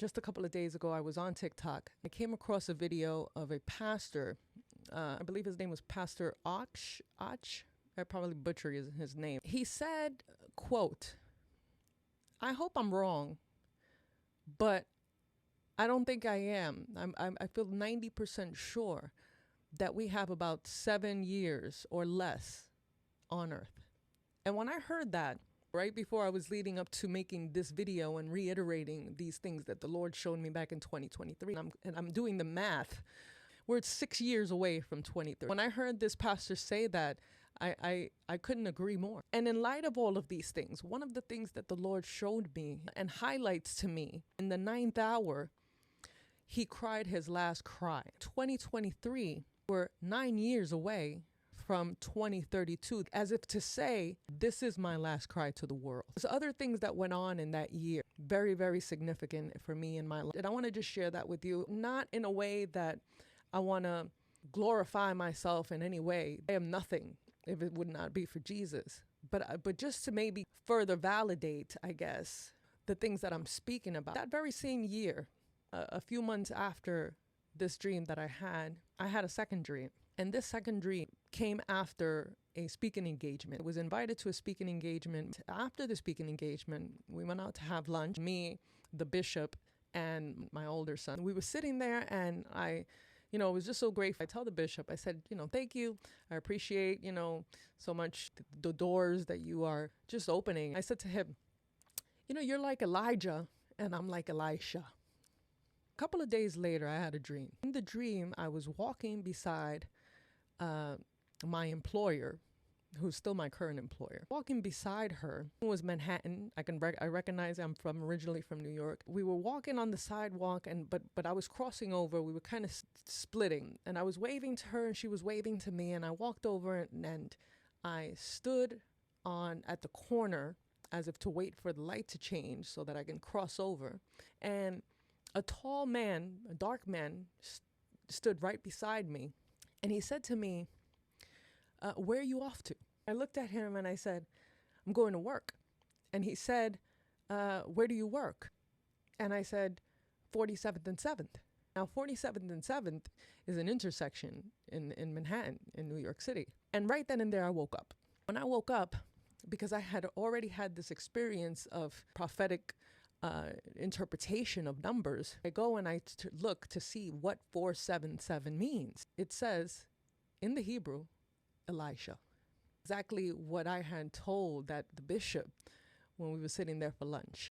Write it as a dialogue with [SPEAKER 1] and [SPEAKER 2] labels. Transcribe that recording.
[SPEAKER 1] just a couple of days ago, I was on TikTok. I came across a video of a pastor. I believe his name was Pastor Och. I probably butcher his name. He said, quote, "I hope I'm wrong, but I don't think I am. I feel 90% sure that we have about 7 years or less on earth." And when I heard that, right before I was leading up to making this video and reiterating these things that the Lord showed me back in 2023, and I'm doing the math, we're 6 years away from 2030. When I heard this pastor say that, I couldn't agree more. And in light of all of these things, one of the things that the Lord showed me and highlights to me, in the 9th hour, he cried his last cry. 2023, we're 9 years away from 2032, as if to say, this is my last cry to the world. There's other things that went on in that year, very, very significant for me in my life. And I want to just share that with you, not in a way that I want to glorify myself in any way. I am nothing if it would not be for Jesus. But just to maybe further validate, I guess, the things that I'm speaking about. That very same year, a few months after this dream that I had a second dream. And this second dream came after a speaking engagement. I was invited to a speaking engagement. After the speaking engagement, we went out to have lunch. Me, the bishop, and my older son. We were sitting there, and I was just so grateful. I tell the bishop, I said, thank you. I appreciate, so much the doors that you are just opening. I said to him, you're like Elijah, and I'm like Elisha. A couple of days later, I had a dream. In the dream, I was walking beside my employer, who's still my current employer. Walking beside her was Manhattan. I recognize I'm originally from New York. We were walking on the sidewalk, but I was crossing over. We were kind of splitting, and I was waving to her, and she was waving to me. And I walked over, and I stood at the corner as if to wait for the light to change so that I can cross over. And a tall man, a dark man, stood right beside me. And he said to me, "Where are you off to?" I looked at him and I said, "I'm going to work." And he said, "Where do you work?" And I said, 47th and 7th. Now, 47th and 7th is an intersection in Manhattan, in New York City. And right then and there, I woke up. When I woke up, because I had already had this experience of prophetic interpretation of numbers, I go and I look to see what 477 means. It says, in the Hebrew, Elisha. Exactly what I had told the bishop when we were sitting there for lunch.